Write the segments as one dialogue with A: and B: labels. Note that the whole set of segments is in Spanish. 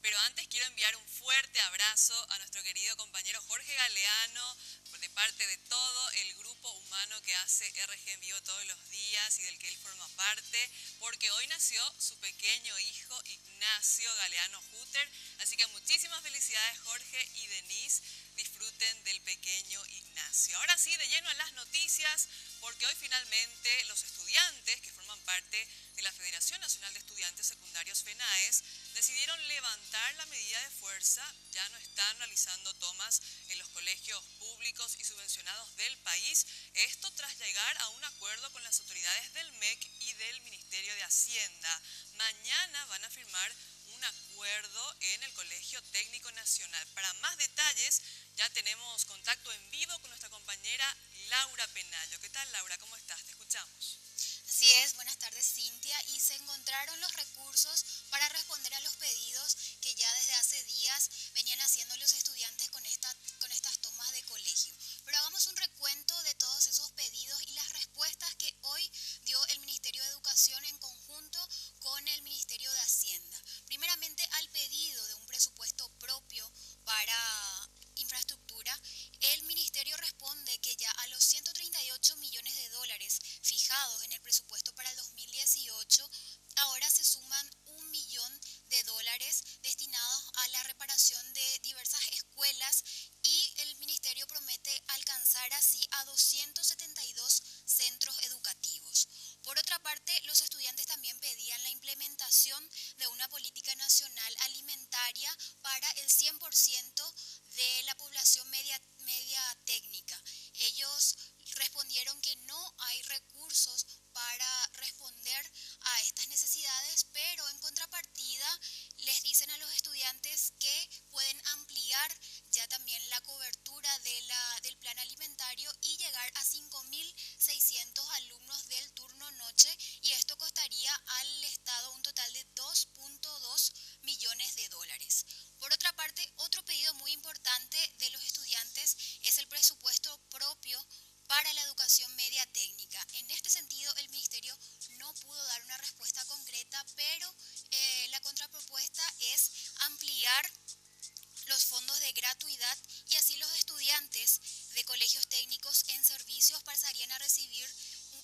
A: Pero antes quiero enviar un fuerte abrazo a nuestro querido compañero Jorge Galeano, de parte de todo el grupo humano que hace RG en vivo todos los días y del que él forma parte, porque hoy nació su pequeño hijo Ignacio Galeano Hutter. Así que muchísimas felicidades, Jorge y Denise. Disfruten del pequeño Ignacio. Ahora sí, de lleno a las noticias, porque hoy finalmente los estudiantes que forman parte de la Federación Nacional de Estudiantes Secundarios FENAES decidieron levantar la medida de fuerza. Ya no están realizando tomas en los colegios públicos y subvencionados del país. Esto tras llegar a un acuerdo con las autoridades del MEC y del Ministerio de Hacienda. Mañana van a firmar un acuerdo en el Colegio Técnico Nacional. Para más detalles, ya tenemos contacto en vivo con nuestra compañera Laura Penayo. ¿Qué tal, Laura? ¿Cómo estás? Te escuchamos.
B: Así es, buenas tardes, Cintia, y se encontraron los recursos para responder a los pedidos que ya desde hace días venían haciendo los estudiantes con estas tomas de colegio. Pero hagamos un recuento de todos esos pedidos y las respuestas que hoy dio el Ministerio de Educación en conjunto con el Ministerio de Hacienda. Primeramente, al pedido de un presupuesto propio para infraestructura, el Ministerio responde que ya a los 138 millones de dólares fijados en el presupuesto para el 2018, ahora se suman 1 millón de dólares destinados a la reparación de diversas escuelas y el Ministerio promete alcanzar así a 272 centros educativos. Por otra parte, los estudiantes también pedían la implementación de una política nacional alimentaria para el 100% de la población media técnica. Ellos respondieron que no hay recursos para responder a estas necesidades, pero en contrapartida les dicen a los estudiantes que pueden ampliar ya también la cobertura del plan alimentario y llegar a 5.600 alumnos del turno noche, y esto costaría al Estado un total de 2.2 millones de dólares. Por otra parte, otro pedido muy importante de los estudiantes es el presupuesto propio para la educación media técnica. En este sentido, el Ministerio no pudo dar una respuesta concreta, pero la contrapropuesta es ampliar los fondos de gratuidad y así los estudiantes de colegios técnicos en servicios pasarían a recibir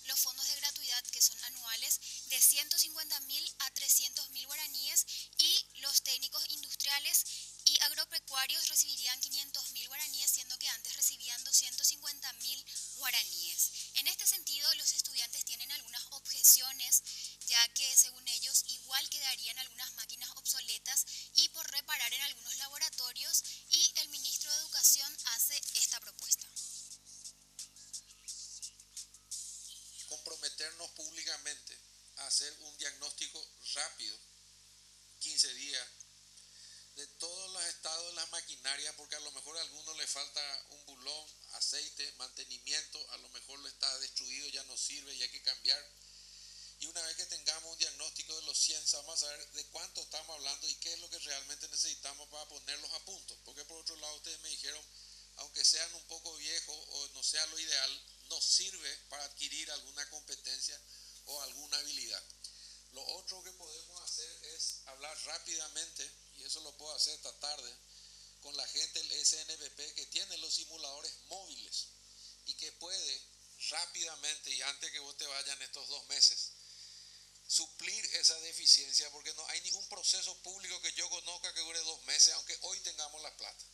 B: los fondos de gratuidad, que son anuales, de 150.000 a 300.000 guaraníes, y los técnicos industriales y agropecuarios recibirían 500.000 guaraníes, siendo que antes recibían 250.000 guaraníes. En este sentido, los estudiantes tienen algunas objeciones, ya que según ellos igual quedarían algunas máquinas obsoletas y por reparar en algunos laboratorios, y el ministro de Educación hace esta propuesta.
C: Comprometernos públicamente a hacer un diagnóstico rápido, 15 días, de todos los estados de las maquinarias, porque a lo mejor a alguno le falta un bulón, aceite, mantenimiento, a lo mejor lo está destruido, ya no sirve y hay que cambiar. Y una vez que tengamos un diagnóstico de los 100, vamos a saber de cuánto estamos hablando y qué es lo que realmente necesitamos para ponerlos a punto. Porque por otro lado ustedes me dijeron, aunque sean un poco viejos o no sea lo ideal, nos sirve para adquirir alguna competencia o alguna habilidad. Lo otro que podemos hacer es hablar rápidamente, y eso lo puedo hacer esta tarde, con la gente del SNPP que tiene los simuladores móviles y que puede rápidamente, y antes que vos te vayan estos 2 meses, suplir esa deficiencia, porque no hay ningún proceso público que yo conozca que dure 2 meses, aunque hoy tengamos la plata.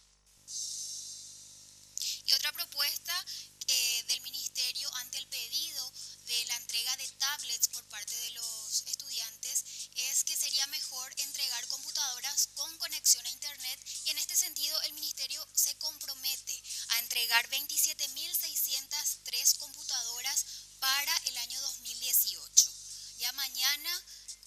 B: Y otra propuesta del Ministerio ante el pedido de la entrega de tablets por parte de los estudiantes es que sería mejor entregar computadoras con conexión a Internet, y en este sentido el Ministerio se compromete a entregar 27.603 computadoras para el año 2018. Ya mañana,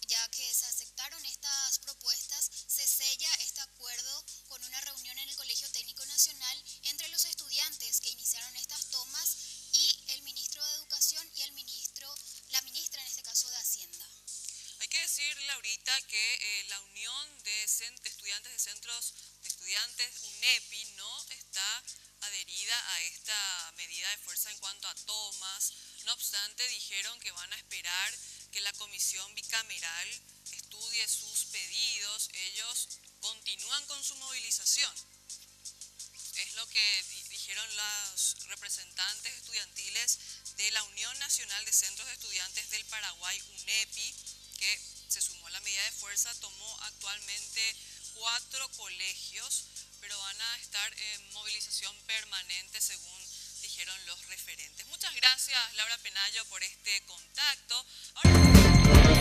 B: ya que se aceptaron estas propuestas, se sella este acuerdo con una reunión en el Colegio Técnico Nacional entre los estudiantes que iniciaron estas tomas y el ministro de Educación y la ministra en este caso de Hacienda.
A: Hay que decir, Laurita, que la Unión de Estudiantes de Centros de Estudiantes, UNEPI, no está adherida a esta medida de fuerza en cuanto a tomas. No obstante, dijeron que van a esperar que la comisión bicameral estudie sus pedidos, ellos continúan con su movilización. Es lo que dijeron los representantes estudiantiles de la Unión Nacional de Centros de Estudiantes del Paraguay, UNEPI, que se sumó a la medida de fuerza, tomó actualmente 4 colegios, pero van a estar en movilización permanente según dijeron los referentes. Muchas gracias, Laura Penayo, por este contacto. Ahora...